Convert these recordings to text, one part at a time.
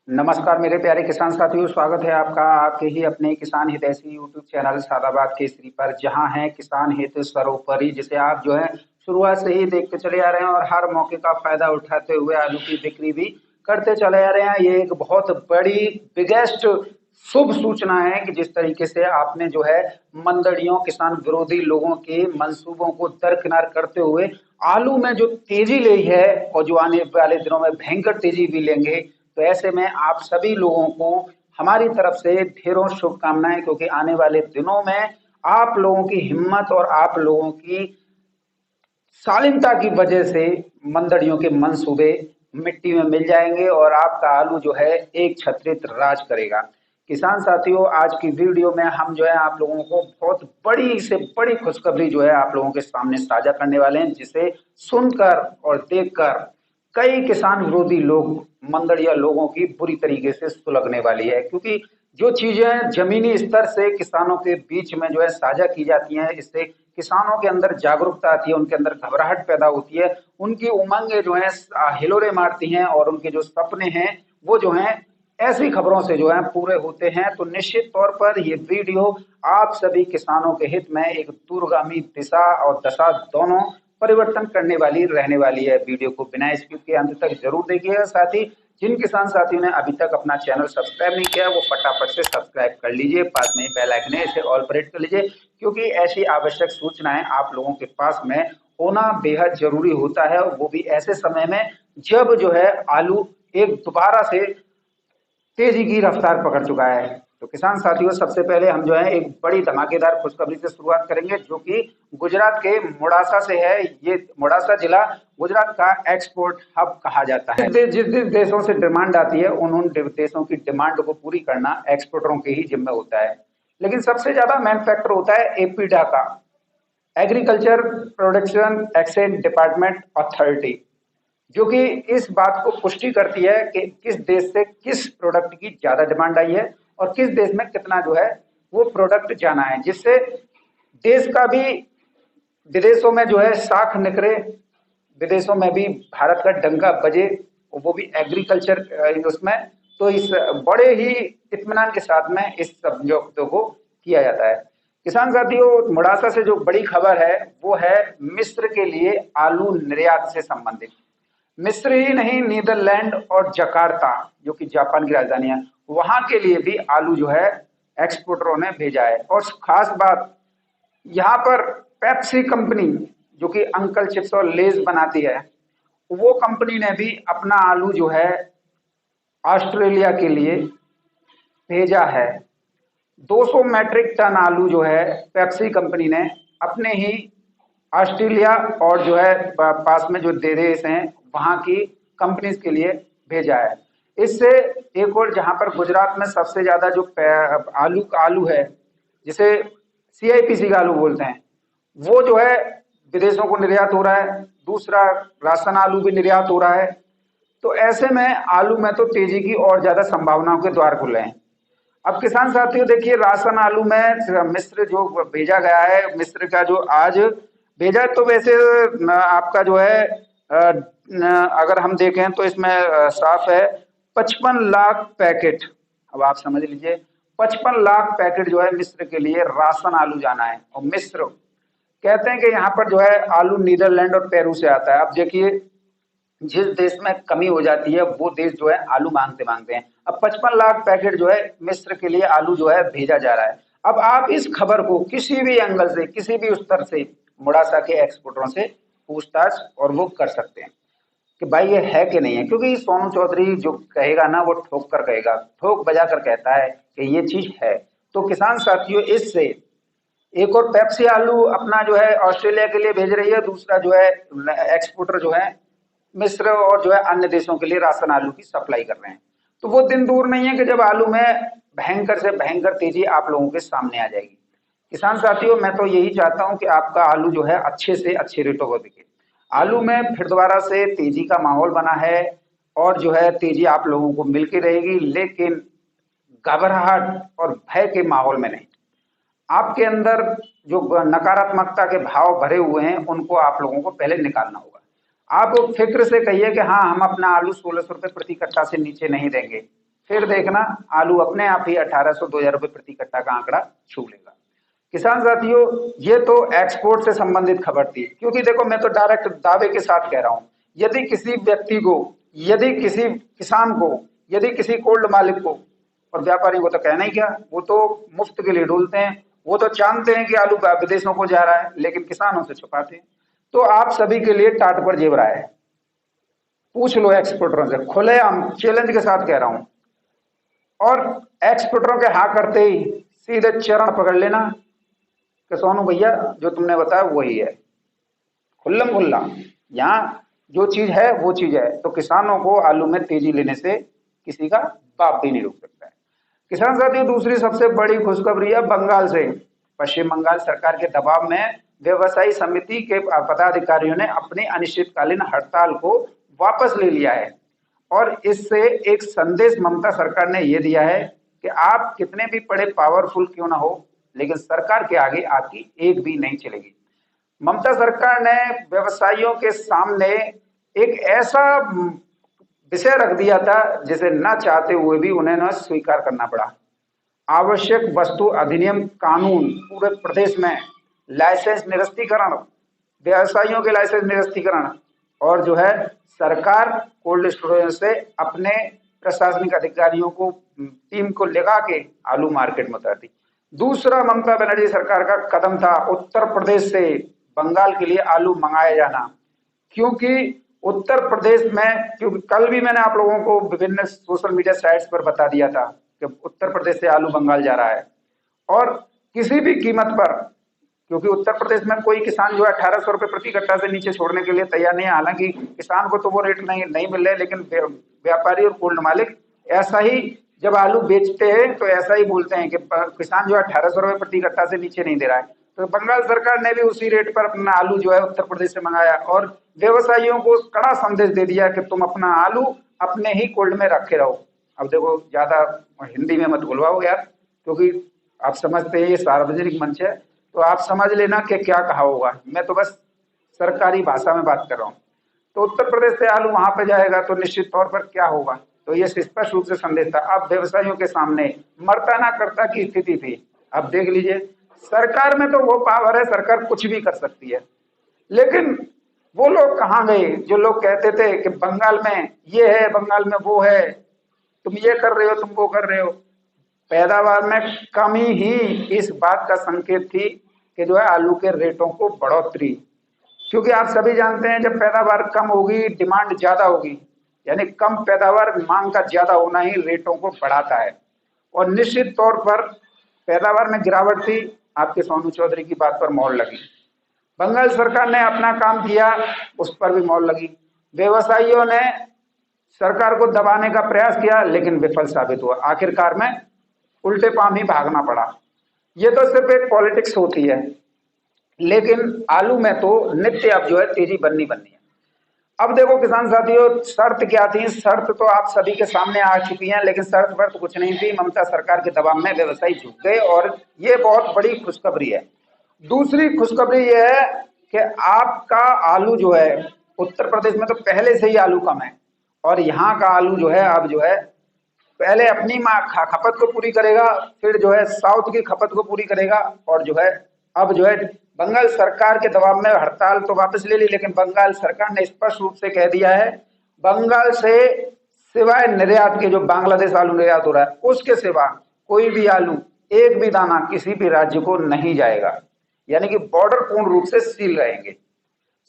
नमस्कार मेरे प्यारे किसान साथियों, स्वागत है आपका आपके ही अपने किसान हितैषी यूट्यूब चैनल सादाबाद केसरी पर, जहां है किसान हित सर्वोपरि, जिसे आप जो है शुरुआत से ही देखते चले आ रहे हैं और हर मौके का फायदा उठाते हुए आलू की बिक्री भी करते चले आ रहे हैं। ये एक बहुत बड़ी बिगेस्ट शुभ सूचना है कि जिस तरीके से आपने जो है मंदड़ियों किसान विरोधी लोगों के मंसूबों को दरकिनार करते हुए आलू में जो तेजी ली है और जो आने वाले दिनों में भयंकर तेजी भी लेंगे, तो ऐसे में आप सभी लोगों को हमारी तरफ से ढेरों शुभकामनाएं, क्योंकि आने वाले दिनों में आप लोगों की हिम्मत और आप लोगों की शालीनता की वजह से मंदड़ियों के मंसूबे मिट्टी में मिल जाएंगे और आपका आलू जो है एक छत्रित राज करेगा। किसान साथियों, आज की वीडियो में हम जो है आप लोगों को बहुत बड़ी से बड़ी खुशखबरी जो है आप लोगों के सामने साझा करने वाले हैं, जिसे सुनकर और देखकर कई किसान विरोधी लोग मंदड़िया लोगों की बुरी तरीके से सुलगने वाली है। क्योंकि जो चीजें जमीनी स्तर से किसानों के बीच में जो है साझा की जाती हैं, इससे किसानों के अंदर जागरूकता आती है, उनके अंदर घबराहट पैदा होती है, उनकी उमंगें जो है हिलोरे मारती हैं और उनके जो सपने हैं वो जो हैं ऐसी खबरों से जो है पूरे होते हैं। तो निश्चित तौर पर ये वीडियो आप सभी किसानों के हित में एक दूरगामी दिशा और दशा दोनों परिवर्तन करने वाली रहने वाली है। वीडियो को बिना स्किप के अंत तक जरूर देखिएगा। साथ ही जिन किसान साथियों ने अभी तक अपना चैनल सब्सक्राइब नहीं किया, वो फटाफट से सब्सक्राइब कर लीजिए, पास में बेल आइकन है इसे ऑल पर हिट कर लीजिए, क्योंकि ऐसी आवश्यक सूचनाएं आप लोगों के पास में होना बेहद जरूरी होता है, वो भी ऐसे समय में जब जो है आलू एक दोबारा से तेजी की रफ्तार पकड़ चुका है। तो किसान साथियों, सबसे पहले हम जो है एक बड़ी धमाकेदार खुशखबरी से शुरुआत करेंगे, जो कि गुजरात के मोडासा से है। ये मोडासा जिला गुजरात का एक्सपोर्ट हब कहा जाता है। जिस देशों से डिमांड आती है उन देशों की डिमांड को पूरी करना एक्सपोर्टरों के ही जिम्मे होता है। लेकिन सबसे ज्यादा मैन्युफैक्चर होता है एपीडा का, agriculture production exchange department authority, जो कि इस बात को पुष्टि करती है कि किस देश से किस प्रोडक्ट की ज्यादा डिमांड आई है और किस देश में कितना जो है वो प्रोडक्ट जाना है, जिससे देश का भी विदेशों में जो है साख निकले, विदेशों में भी भारत का डंका बजे, वो भी एग्रीकल्चर उसमें। तो इस बड़े ही इत्मीनान के साथ में इस समझौते को किया जाता है। किसान साथियों, मुड़ासा से जो बड़ी खबर है वो है मिस्र के लिए आलू निर्यात से संबंधित। मिस्र ही नहीं, नीदरलैंड और जकार्ता जो कि जापान की राजधानी है, वहां के लिए भी आलू जो है एक्सपोर्टरों ने भेजा है। और खास बात यहाँ पर पेप्सी कंपनी, जो कि अंकल चिप्स और लेज बनाती है, वो कंपनी ने भी अपना आलू जो है ऑस्ट्रेलिया के लिए भेजा है। 200 मैट्रिक टन आलू जो है पेप्सी कंपनी ने अपने ही ऑस्ट्रेलिया और जो है पास में जो देश हैं वहां की कंपनीज के लिए भेजा है। इससे एक और जहां पर गुजरात में सबसे ज्यादा जो आलू है, जिसे सीआईपीसी का आलू बोलते हैं, वो जो है विदेशों को निर्यात हो रहा है। दूसरा, राशन आलू भी निर्यात हो रहा है। तो ऐसे में आलू में तो तेजी की और ज्यादा संभावनाओं के द्वार खुले हैं। अब किसान साथियों देखिए, राशन आलू में मिस्र जो भेजा गया है, मिस्र का जो आज भेजा, तो वैसे आपका जो है अगर हम देखें तो इसमें साफ है 55 लाख पैकेट। अब आप समझ लीजिए 55 लाख पैकेट जो है मिस्र के लिए राशन आलू जाना है। और मिस्र कहते हैं कि यहाँ पर जो है आलू नीदरलैंड और पेरू से आता है। अब देखिए, जिस देश में कमी हो जाती है वो देश जो है आलू मांगते मांगते हैं। अब 55 लाख पैकेट जो है मिस्र के लिए आलू जो है भेजा जा रहा है। अब आप इस खबर को किसी भी एंगल से, किसी भी स्तर से मुड़ासा के एक्सपोर्टरों से पूछताछ और वो कर सकते हैं कि भाई ये है कि नहीं है, क्योंकि सोनू चौधरी जो कहेगा ना वो ठोक कर कहेगा, ठोक बजा कर कहता है कि ये चीज है। तो किसान साथियों, इससे एक और पेप्सी आलू अपना जो है ऑस्ट्रेलिया के लिए भेज रही है, दूसरा जो है एक्सपोर्टर जो है मिस्र और जो है अन्य देशों के लिए राशन आलू की सप्लाई कर रहे हैं। तो वो दिन दूर नहीं है कि जब आलू में भयंकर से भयंकर तेजी आप लोगों के सामने आ जाएगी। किसान साथियों, मैं तो यही चाहता हूं कि आपका आलू जो है अच्छे से अच्छे रेटों पर बिके। आलू में फिर दोबारा से तेजी का माहौल बना है और जो है तेजी आप लोगों को मिलती रहेगी, लेकिन घबराहट और भय के माहौल में नहीं। आपके अंदर जो नकारात्मकता के भाव भरे हुए हैं उनको आप लोगों को पहले निकालना होगा। आप फिक्र से कहिए कि हाँ, हम अपना आलू 1600 रुपये प्रति कट्टा से नीचे नहीं देंगे। फिर देखना आलू अपने आप ही 1800-2000 रुपए प्रति कट्टा का आंकड़ा छू लेगा। किसान साथियों, ये तो एक्सपोर्ट से संबंधित खबर थी, क्योंकि देखो मैं तो डायरेक्ट दावे के साथ कह रहा हूं, यदि किसी व्यक्ति को, यदि किसी किसान को, यदि किसी कोल्ड मालिक को, और व्यापारी को तो कहना ही क्या, वो तो मुफ्त के लिए डोलते हैं, वो तो जानते हैं कि आलू विदेशों को जा रहा है, लेकिन किसानों से छुपाते हैं। तो आप सभी के लिए टाट पर जेब रहा है, पूछ लो एक्सपोर्टरों से, खुलेआम चैलेंज के साथ कह रहा हूं। और एक्सपोर्टरों के हाँ करते ही सीधे चरण पकड़ लेना कि सोनू भैया जो तुमने बताया वही है, खुल्लम खुल्ला, यहाँ जो चीज है वो चीज है। तो किसानों को आलू में तेजी लेने से किसी का बाप भी नहीं रोक सकता है। किसान साथियों, दूसरी सबसे बड़ी खुशखबरी है बंगाल से। पश्चिम बंगाल सरकार के दबाव में व्यवसायी समिति के पदाधिकारियों ने अपनी अनिश्चितकालीन हड़ताल को वापस ले लिया है, और इससे एक संदेश ममता सरकार ने यह दिया है कि आप कितने भी बड़े पावरफुल क्यों ना हो, लेकिन सरकार के आगे आपकी एक भी नहीं चलेगी। ममता सरकार ने व्यवसायियों के सामने एक ऐसा विषय रख दिया था जिसे न चाहते हुए भी उन्हें स्वीकार करना पड़ा। आवश्यक वस्तु अधिनियम कानून पूरे प्रदेश में लाइसेंस निरस्तीकरण, व्यवसायियों के लाइसेंस निरस्तीकरण, और जो है सरकार कोल्ड स्टोरेज से अपने प्रशासनिक अधिकारियों को, टीम को लगा के आलू मार्केट में उतारती। दूसरा ममता बनर्जी सरकार का कदम था उत्तर प्रदेश से बंगाल के लिए आलू मंगाया जाना, क्योंकि उत्तर प्रदेश में, क्योंकि कल भी मैंने आप लोगों को विभिन्न सोशल मीडिया साइट्स पर बता दिया था कि उत्तर प्रदेश से आलू बंगाल जा रहा है, और किसी भी कीमत पर, क्योंकि उत्तर प्रदेश में कोई किसान जो है 1800 रुपए प्रति कट्टा से नीचे छोड़ने के लिए तैयार नहीं है। हालांकि किसान को तो वो रेट नहीं मिल रहे, लेकिन व्यापारी और कोल्ड मालिक ऐसा ही जब आलू बेचते हैं तो ऐसा ही बोलते हैं कि किसान जो है 1800 रुपए प्रति कट्टा से नीचे नहीं दे रहा है। तो बंगाल सरकार ने भी उसी रेट पर अपना आलू जो है उत्तर प्रदेश से मंगाया, और व्यवसायियों को कड़ा संदेश दे दिया कि तुम अपना आलू अपने ही कोल्ड में रखे रहो। अब देखो, ज्यादा हिंदी में मत बुलवाओ यार, क्योंकि आप समझते हैं ये सार्वजनिक मंच है, तो आप समझ लेना कि क्या कहा होगा। मैं तो बस सरकारी भाषा में बात कर रहा हूँ। तो उत्तर प्रदेश से आलू वहां पे जाएगा तो निश्चित तौर पर क्या होगा, तो ये स्पष्ट रूप से संदेश था। अब व्यवसायियों के सामने मरता ना करता की स्थिति थी। अब देख लीजिए, सरकार में तो वो पावर है, सरकार कुछ भी कर सकती है, लेकिन वो लोग कहाँ गए जो लोग कहते थे कि बंगाल में ये है, बंगाल में वो है, तुम ये कर रहे हो, तुम वो कर रहे हो। पैदावार में कमी ही इस बात का संकेत थी कि जो है आलू के रेटों को बढ़ोतरी, क्योंकि आप सभी जानते हैं जब पैदावार कम होगी डिमांड ज्यादा होगी, यानी कम पैदावार मांग का ज्यादा होना ही रेटों को बढ़ाता है। और निश्चित तौर पर पैदावार में गिरावट थी, आपके सोनू चौधरी की बात पर मोहर लगी। बंगाल सरकार ने अपना काम किया, उस पर भी मोहर लगी। व्यवसायियों ने सरकार को दबाने का प्रयास किया, लेकिन विफल साबित हुआ। आखिरकार में उल्टे पांव ही भागना पड़ा। ये तो सिर्फ एक पॉलिटिक्स होती है, लेकिन आलू में तो नित्य अब जो है तेजी बननी है। अब देखो किसान साथियों, शर्त क्या थी? शर्त तो आप सभी के सामने आ चुकी है, लेकिन शर्त पर तो कुछ नहीं थी। ममता सरकार के दबाव में व्यवसायी झुक गए, और ये बहुत बड़ी खुशखबरी है। दूसरी खुशखबरी ये है कि आपका आलू जो है उत्तर प्रदेश में तो पहले से ही आलू कम है, और यहाँ का आलू जो है अब जो है पहले अपनी खपत को पूरी करेगा, फिर जो है साउथ की खपत को पूरी करेगा, और जो है अब जो है बंगाल सरकार के दबाव में हड़ताल तो वापस ले ली, लेकिन बंगाल सरकार ने स्पष्ट रूप से कह दिया है बंगाल से सिवाय निर्यात के, जो बांग्लादेश आलू निर्यात हो रहा है उसके सिवा कोई भी आलू, एक भी दाना किसी भी राज्य को नहीं जाएगा। यानी कि बॉर्डर पूर्ण रूप से सील रहेंगे,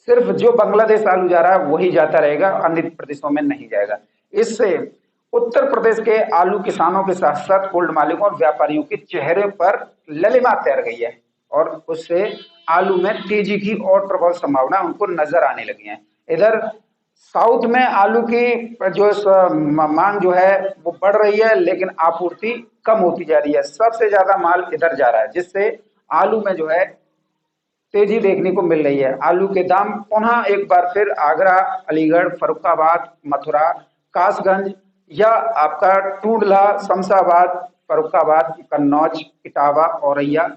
सिर्फ जो बांग्लादेश आलू जा रहा है वही जाता रहेगा, अन्य प्रदेशों में नहीं जाएगा। इससे उत्तर प्रदेश के आलू किसानों के साथ साथ कोल्ड मालिकों और व्यापारियों के चेहरे पर ललिमा तैर गई है, और उससे आलू में तेजी की और प्रबल संभावना उनको नजर आने लगी है। इधर साउथ में आलू की जो मांग जो है वो बढ़ रही है, लेकिन आपूर्ति कम होती जा रही है। सबसे ज्यादा माल इधर जा रहा है, जिससे आलू में जो है तेजी देखने को मिल रही है। आलू के दाम पुनः एक बार फिर आगरा, अलीगढ़, फर्रुखाबाद, मथुरा, कासगंज या आपका टूंडला, शमशाबाद, फर्रुखाबाद, कन्नौज, इटावा, औरैया,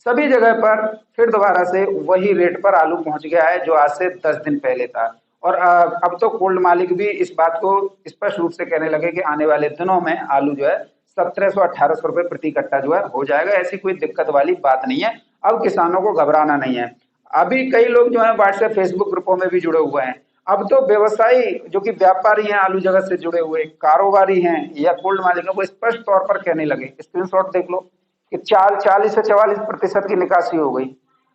सभी जगह पर फिर दोबारा से वही रेट पर आलू पहुंच गया है जो आज से 10 दिन पहले था। और अब तो कोल्ड मालिक भी इस बात को स्पष्ट रूप से कहने लगे कि आने वाले दिनों में आलू जो है 1700-1800 रुपए प्रति कट्टा जो है हो जाएगा। ऐसी कोई दिक्कत वाली बात नहीं है। अब किसानों को घबराना नहीं है। अभी कई लोग जो है व्हाट्सएप फेसबुक ग्रुपों में भी जुड़े हुए हैं। अब तो व्यवसायी जो कि व्यापारी हैं, आलू जगत से जुड़े हुए कारोबारी हैं या कोल्ड मालिक हैं, वो स्पष्ट तौर पर कहने लगे, स्क्रीनशॉट देख लो, कि 40 से 44% की निकासी हो गई।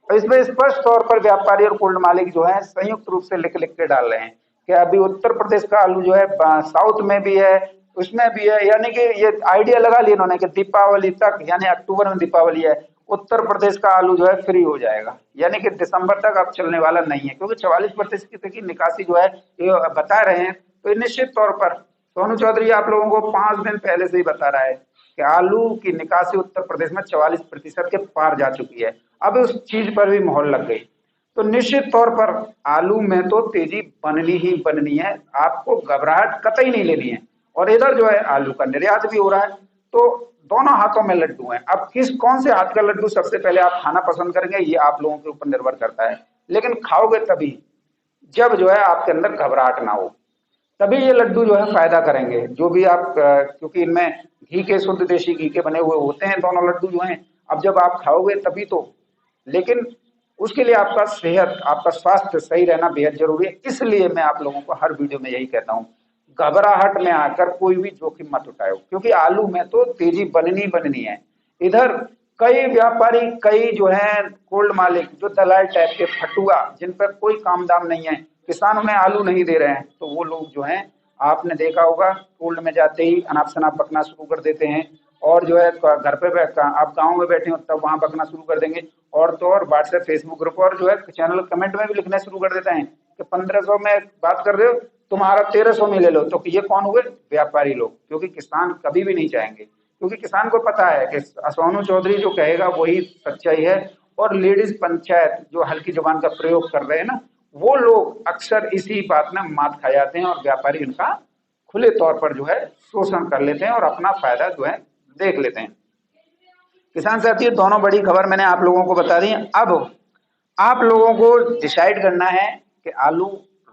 और इसमें स्पष्ट तौर पर व्यापारी और कोल्ड मालिक जो है संयुक्त रूप से लिख लिख के डाल रहे हैं कि अभी उत्तर प्रदेश का आलू जो है साउथ में भी है, उसमें भी है। यानी कि ये आइडिया लगा लिया इन्होंने कि दीपावली तक, यानी अक्टूबर में दीपावली है, उत्तर प्रदेश का आलू जो है फ्री हो जाएगा। यानी कि दिसंबर तक अब चलने वाला नहीं है, क्योंकि 44% की निकासी जो है ये बता रहे हैं। तो निश्चित तौर पर सोनू चौधरी आप लोगों को 5 दिन पहले से ही बता रहा है कि आलू की निकासी उत्तर प्रदेश में 44% के पार जा चुकी है। अब उस चीज पर भी मोहर लग गई। तो निश्चित तौर पर आलू में तो तेजी बननी ही बननी है, आपको घबराहट कतई नहीं लेनी है। और इधर जो है आलू का निर्यात भी हो रहा है, तो दोनों हाथों में लड्डू हैं। अब कौन से हाथ का लड्डू सबसे पहले आप खाना पसंद करेंगे, ये आप लोगों के ऊपर निर्भर करता है। लेकिन खाओगे तभी जब जो है आपके अंदर घबराहट ना हो, तभी ये लड्डू जो है फायदा करेंगे। जो भी आप क्योंकि इनमें घी के, शुद्ध देशी घी के बने हुए होते हैं दोनों लड्डू जो हैं। अब जब आप खाओगे तभी तो, लेकिन उसके लिए आपका सेहत, आपका स्वास्थ्य सही रहना बेहद जरूरी है। इसलिए मैं आप लोगों को हर वीडियो में यही कहता हूँ, घबराहट में आकर कोई भी जोखिम मत उठाओ, क्योंकि आलू में तो तेजी बननी बननी है। इधर कई व्यापारी, कई जो है कोल्ड मालिक, जो दलाल टाइप के फटुआ, जिन पर कोई काम दाम नहीं है, किसान उन्हें आलू नहीं दे रहे हैं, तो वो लोग जो हैं, आपने देखा होगा, कोल्ड में जाते ही अनाप शनाप बकना शुरू कर देते हैं। और जो है घर पे आप गाँव में बैठे हो तब वहां बकना शुरू कर देंगे। और तो और व्हाट्सएप फेसबुक ग्रुप और जो है चैनल कमेंट में भी लिखना शुरू कर देते हैं कि 1500 में बात कर रहे हो, तुम्हारा 1300 में ले लो। तो ये कौन हुए? व्यापारी लोग। क्योंकि किसान कभी भी नहीं चाहेंगे, क्योंकि किसान को पता है कि सोनू चौधरी जो कहेगा वही सच्चाई है। और लेडीज पंचायत जो हल्की जुबान का प्रयोग कर रहे हैं ना, वो लोग अक्सर इसी बात में मात खा जाते हैं और व्यापारी उनका खुले तौर पर जो है शोषण कर लेते हैं और अपना फायदा जो है देख लेते हैं। किसान साथियों, दोनों बड़ी खबर मैंने आप लोगों को बता दी। अब आप लोगों को डिसाइड करना है कि आलू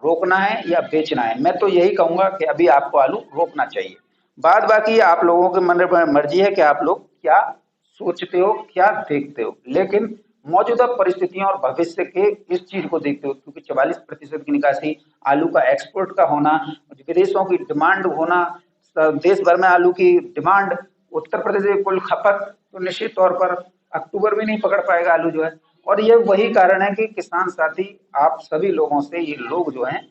रोकना है या बेचना है। मैं तो यही कहूंगा कि अभी आपको आलू रोकना चाहिए। बाद बाकी आप लोगों की मर्जी है कि आप लोग क्या सोचते हो, क्या देखते हो। लेकिन मौजूदा परिस्थितियों और भविष्य के इस चीज को देखते हो, क्योंकि 44% की निकासी, आलू का एक्सपोर्ट का होना, विदेशों की डिमांड होना, देश भर में आलू की डिमांड, उत्तर प्रदेश की कुल खपत, तो निश्चित तौर पर अक्टूबर भी नहीं पकड़ पाएगा आलू जो है। और ये वही कारण है कि किसान साथी, आप सभी लोगों से, ये लोग जो हैं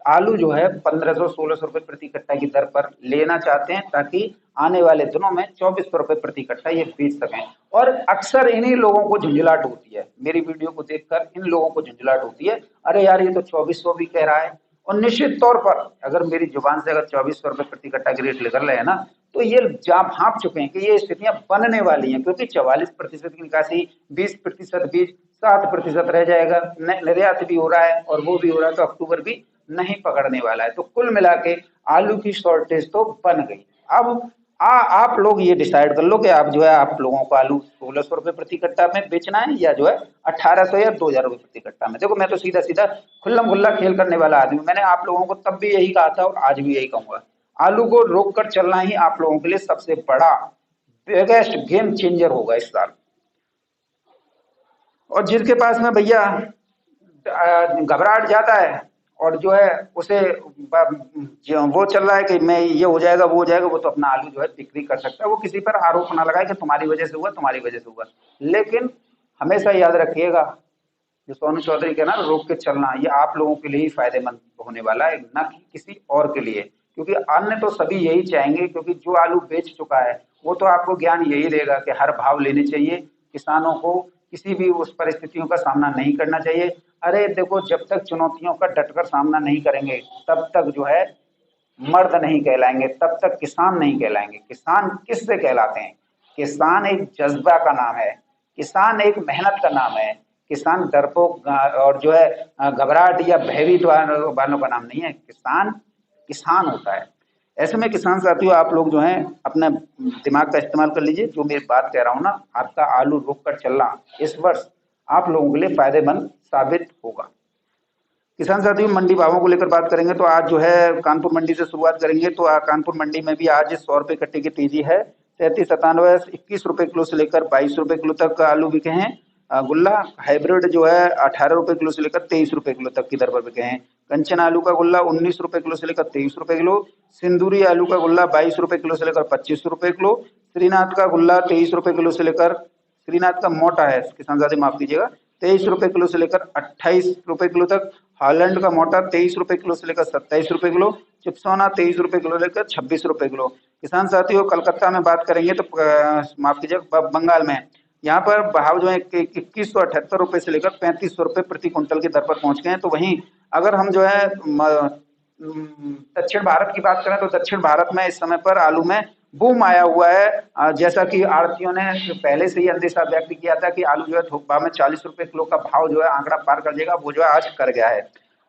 आलू जो है 1500-1600 रुपए प्रति कट्टा की दर पर लेना चाहते हैं, ताकि आने वाले दिनों में 2400 रुपए प्रति कट्टा ये बेच सकें। और अक्सर इन्हीं लोगों को झुंझलाहट होती है, मेरी वीडियो को देखकर इन लोगों को झुंझलाहट होती है, अरे यार ये तो 2400 भी कह रहा है। और निश्चित तौर पर अगर मेरी जुबान से अगर 2400 रुपए प्रति कट्टा की रेट निकल रहे हैं ना, तो ये जा भाप चुके हैं कि ये स्थितियां बनने वाली हैं। क्योंकि 44% की निकासी, 20% बीज, 7% रह जाएगा। निर्यात भी हो रहा है और वो भी हो रहा है, तो अक्टूबर भी नहीं पकड़ने वाला है। तो कुल मिला के आलू की शॉर्टेज तो बन गई। अब आप लोग ये डिसाइड कर लो कि आप जो है, आप लोगों को आलू 1600 रुपए प्रति कट्टा में बेचना है या जो है 1800 या 2000 रुपए प्रति कट्टा में। देखो, मैं तो सीधा सीधा खुल्लम खुल्ला खेल करने वाला आदमी। मैंने आप लोगों को तब भी यही कहा था और आज भी यही कहूंगा, आलू को रोक कर चलना ही आप लोगों के लिए सबसे बड़ा बिगेस्ट गेम चेंजर होगा इस साल। और जिसके पास में भैया घबराहट जाता है और जो है उसे वो चल रहा है कि मैं ये हो जाएगा वो हो जाएगा, वो तो अपना आलू जो है बिक्री कर सकता है। वो किसी पर आरोप ना लगाए कि तुम्हारी वजह से हुआ, तुम्हारी वजह से हुआ। लेकिन हमेशा याद रखिएगा, जो सोनू चौधरी का ना रोक के चलना, ये आप लोगों के लिए ही फायदेमंद होने वाला है, ना कि किसी और के लिए। क्योंकि अन्य तो सभी यही चाहेंगे, क्योंकि जो आलू बेच चुका है वो तो आपको ज्ञान यही देगा कि हर भाव लेने चाहिए, किसानों को किसी भी उस परिस्थितियों का सामना नहीं करना चाहिए। अरे देखो, जब तक चुनौतियों का डटकर सामना नहीं करेंगे तब तक जो है मर्द नहीं कहलाएंगे, तब तक किसान नहीं कहलाएंगे। किसान किससे कहलाते हैं? किसान एक जज्बा का नाम है, किसान एक मेहनत का नाम है। किसान डरपोक और जो है घबराहट या भयभीत वालों का नाम नहीं है। किसान किसान होता है। ऐसे में किसान साथियों, आप लोग जो हैं अपना दिमाग का इस्तेमाल कर लीजिए। जो मेरी बात कह रहा हूँ ना, आपका आलू रोक कर चलना इस वर्ष आप लोगों के लिए फायदेमंद साबित होगा। किसान साथियों, मंडी भावों को लेकर बात करेंगे तो आज जो है कानपुर मंडी से शुरुआत करेंगे। तो कानपुर मंडी में भी आज 100 रुपए कट्टे की तेजी है। 3797 21 रुपए किलो से लेकर 22 रुपए किलो तक आलू बिके हैं। गुल्ला हाइब्रिड जो है 18 रुपए किलो से लेकर 23 रुपए किलो तक की दर पर बिके हैं। कंचन आलू का गुल्ला 19 रुपए किलो से लेकर 23 रुपए किलो। सिंदूरी आलू का गुल्ला 22 रुपए किलो से लेकर 25 रुपए किलो। श्रीनाथ का गुल्ला 23 रुपए किलो से लेकर, श्रीनाथ का मोटा है किसान साथी, माफ कीजिएगा, 23 रुपए किलो से लेकर 28 रुपए किलो तक। हॉलैंड का मोटा 23 रुपए किलो से लेकर 27 रुपए किलो। चिप्सोना 23 रुपए किलो लेकर 26 रुपए किलो। किसान साथियों, कलकत्ता में बात करेंगे तो माफ कीजिएगा, बंगाल में यहाँ पर भाव जो है 2178 रुपए से लेकर 3500 रुपए प्रति कुंटल की दर पर पहुंच गए हैं। तो वहीं अगर हम जो है दक्षिण भारत की बात करें तो दक्षिण भारत में इस समय पर आलू में बूम आया हुआ है। जैसा कि आड़तियों ने पहले से ही अंदेशा व्यक्त किया था कि आलू जो है थोक भाव में 40 रुपए किलो का भाव जो है आंकड़ा पार कर देगा, वो जो है आज कर गया है।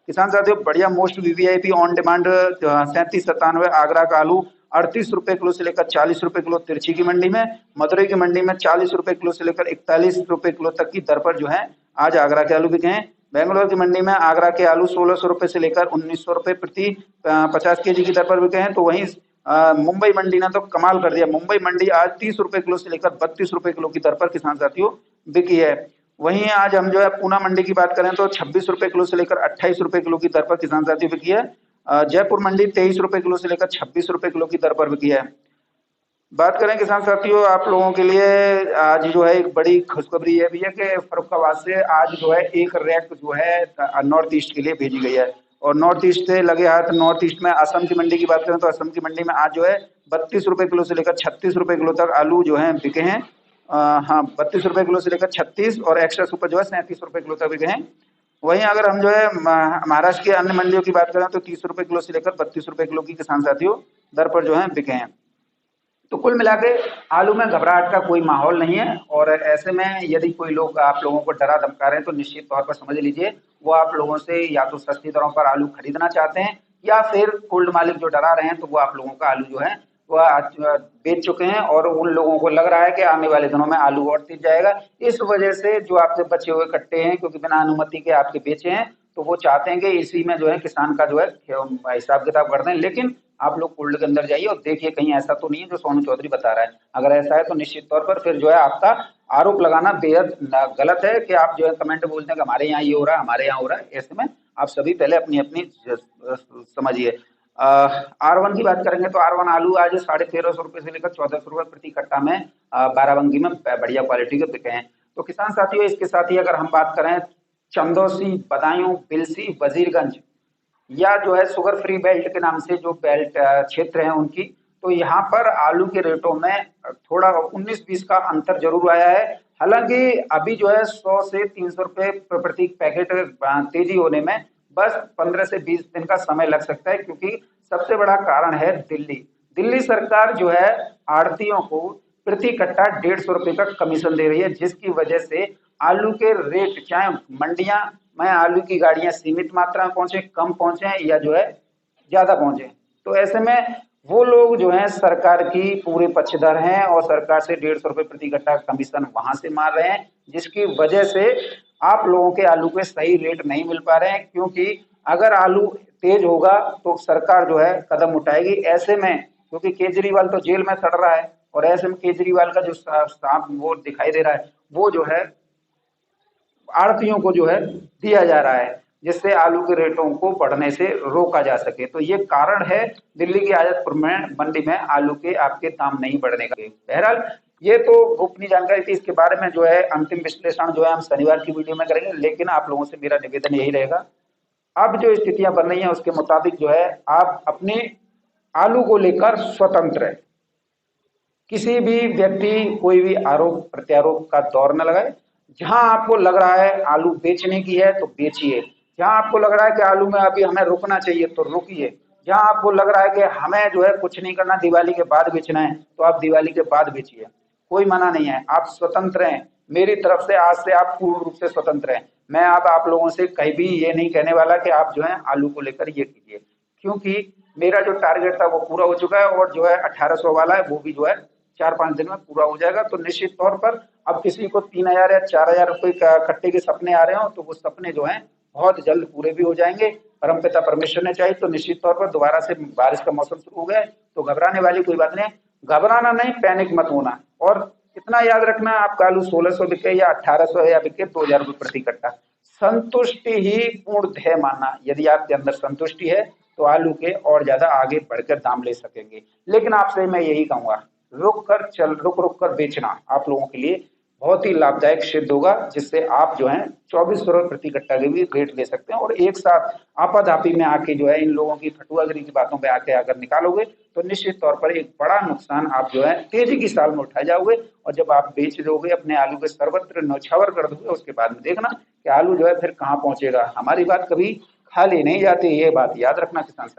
किसान साथियों, बढ़िया most VVIP on demand 3797 Agra का आलू 38 रुपए किलो से लेकर 40 रुपए किलो तिरछी की मंडी में। मदुरई की मंडी में 40 रुपए किलो से लेकर 41 रुपए किलो तक की दर पर जो है आज आगरा के आलू बिके हैं। बेंगलोर की मंडी में आगरा के आलू 1600 रुपए से लेकर 1900 रुपए प्रति 50 kg की दर पर बिके हैं। तो वहीं मुंबई मंडी ने तो कमाल कर दिया। मुंबई मंडी आज 30 रुपए किलो से लेकर 32 रुपए किलो की दर पर किसान साथियों बिकी है। वहीं आज हम जो है पूना मंडी की बात करें तो 26 रुपए किलो से लेकर 28 रुपए किलो की दर पर किसान साथियों बिकी है। जयपुर मंडी 23 रुपए किलो से लेकर 26 रुपए किलो की दर पर बिकी है। बात करें किसान साथियों, आप लोगों के लिए आज जो है एक बड़ी खुशखबरी ये भी है कि फर्रुखाबाद से आज जो है एक रैक जो है नॉर्थ ईस्ट के लिए भेजी गई है। और नॉर्थ ईस्ट से लगे हाथ नॉर्थ ईस्ट में असम की मंडी की बात करें तो असम की मंडी में आज जो है 32 रुपए किलो से लेकर 36 रुपए किलो तक आलू जो है बिके हैं। हाँ, 32 रुपए किलो से लेकर 36 और एक्स्ट्रा सुपर जो है 37 रुपए किलो तक बिके हैं। वहीं अगर हम जो है महाराष्ट्र की अन्य मंडियों की बात करें तो 30 रुपए किलो से लेकर 32 रुपए किलो की किसान साथियों दर पर जो है बिके हैं। तो कुल मिला के आलू में घबराहट का कोई माहौल नहीं है। और ऐसे में यदि कोई लोग आप लोगों को डरा धमका रहे हैं तो निश्चित तौर पर समझ लीजिए वो आप लोगों से या तो सस्ती दरों पर आलू खरीदना चाहते हैं या फिर कोल्ड मालिक जो डरा रहे हैं तो वो आप लोगों का आलू जो है वो आज बेच चुके हैं। और उन लोगों को लग रहा है कि आने वाले दिनों में आलू और तेज जाएगा। इस वजह से जो आपसे बचे हुए कट्टे हैं, क्योंकि बिना अनुमति के आपके बेचे हैं, तो वो चाहते हैं कि इसी में जो है किसान का जो है हिसाब किताब कर दें। लेकिन आप लोग कोल्ड के अंदर जाइए और देखिए कहीं ऐसा तो नहीं है जो सोनू चौधरी बता रहा है। अगर ऐसा है तो निश्चित तौर पर फिर जो है आपका आरोप लगाना बेहद गलत है कि आप जो है कमेंट बोलते हैं कि हमारे यहाँ ये हो रहा है, हमारे यहाँ हो रहा है। ऐसे में आप सभी पहले अपनी अपनी समझिए। R1 की बात करेंगे तो R1 आलू आज 1350 रुपए से लेकर 1400 रुपए प्रति कट्टा में बाराबंकी में बढ़िया क्वालिटी के बिके हैं। तो किसान साथियों, इसके साथ ही अगर हम बात करें चंदौसी, बदायूं, बिलसी, वजीरगंज या जो है शुगर फ्री बेल्ट के नाम से जो बेल्ट क्षेत्र हैं उनकी, तो यहाँ पर आलू के रेटों में थोड़ा 19-20 का अंतर जरूर आया है। हालांकि अभी जो है 100 से 300 रुपए प्रति पैकेट तेजी होने में बस 15 से 20 दिन का समय लग सकता है, क्योंकि सबसे बड़ा कारण है दिल्ली सरकार जो है आड़तियों को प्रति कट्टा 150 रुपए का कमीशन दे रही है, जिसकी वजह से आलू के रेट, चाहे मंडियां में आलू की गाड़ियां सीमित मात्रा में पहुंचे, कम पहुंचे या जो है ज्यादा पहुंचे, तो ऐसे में वो लोग जो है सरकार की पूरे पक्षधर हैं और सरकार से 150 रुपए प्रति कट्टा कमीशन वहां से मार रहे हैं, जिसकी वजह से आप लोगों के आलू के सही रेट नहीं मिल पा रहे हैं। क्योंकि अगर आलू तेज होगा तो सरकार जो है कदम उठाएगी। ऐसे में क्योंकि केजरीवाल तो जेल में सड़ रहा है और ऐसे में केजरीवाल का जो सांप वो दिखाई दे रहा है वो जो है आड़तियों को जो है दिया जा रहा है, जिससे आलू के रेटों को बढ़ने से रोका जा सके। तो ये कारण है दिल्ली की आजतपुर में मंडी में आलू के आपके दाम नहीं बढ़ने का। बहरहाल ये तो गोपनीय जानकारी थी, इसके बारे में जो है अंतिम विश्लेषण जो है हम शनिवार की वीडियो में करेंगे। लेकिन आप लोगों से मेरा निवेदन यही रहेगा, अब जो स्थितियां बन रही हैं उसके मुताबिक जो है आप अपने आलू को लेकर स्वतंत्र है। किसी भी व्यक्ति कोई भी आरोप प्रत्यारोप का दौर न लगाए। जहां आपको लग रहा है आलू बेचने की है तो बेचिए, जहां आपको लग रहा है कि आलू में अभी हमें रुकना चाहिए तो रुकिए, जहां आपको लग रहा है कि हमें जो है कुछ नहीं करना, दिवाली के बाद बेचना है तो आप दिवाली के बाद बेचिए, कोई मना नहीं है, आप स्वतंत्र हैं। मेरी तरफ से आज से आप पूर्ण रूप से स्वतंत्र हैं। मैं अब आप लोगों से कहीं भी ये नहीं कहने वाला कि आप जो है आलू को लेकर ये कीजिए, क्योंकि मेरा जो टारगेट था वो पूरा हो चुका है और जो है 1800 वाला है वो भी जो है 4-5 दिन में पूरा हो जाएगा। तो निश्चित तौर पर अब किसी को 3000 या 4000 रुपए कट्टे के सपने आ रहे हो तो वो सपने जो हैं बहुत जल्द पूरे भी हो जाएंगे। परमपिता परमेश्वर ने चाहे तो निश्चित तौर पर दोबारा से बारिश का मौसम शुरू हो गया है, तो घबराने वाली कोई बात नहीं। घबराना नहीं, पैनिक मत होना। और इतना याद रखना, आपका आलू 1600 बिके या 1800 या बिके 2000 रुपये प्रति कट्टा, संतुष्टि ही पूर्ण ध्येय मानना। यदि आपके अंदर संतुष्टि है तो आलू के और ज्यादा आगे बढ़कर दाम ले सकेंगे। लेकिन आपसे मैं यही कहूंगा, रुक कर बेचना आप लोगों के लिए बहुत ही लाभदायक सिद्ध होगा, जिससे आप जो है 2400 रुपये प्रति कट्टा के भी रेट ले सकते हैं। और एक साथ आपाधापी में आके जो है इन लोगों की फटुआगिरी की बातों पे आके अगर निकालोगे तो निश्चित तौर पर एक बड़ा नुकसान आप जो है तेजी की साल में उठा जाओगे। और जब आप बेच दोगे, अपने आलू के सर्वत्र नौछावर कर दोगे, उसके बाद में देखना कि आलू जो है फिर कहाँ पहुंचेगा। हमारी बात कभी खाली नहीं जाती, ये बात याद रखना किसान साथी।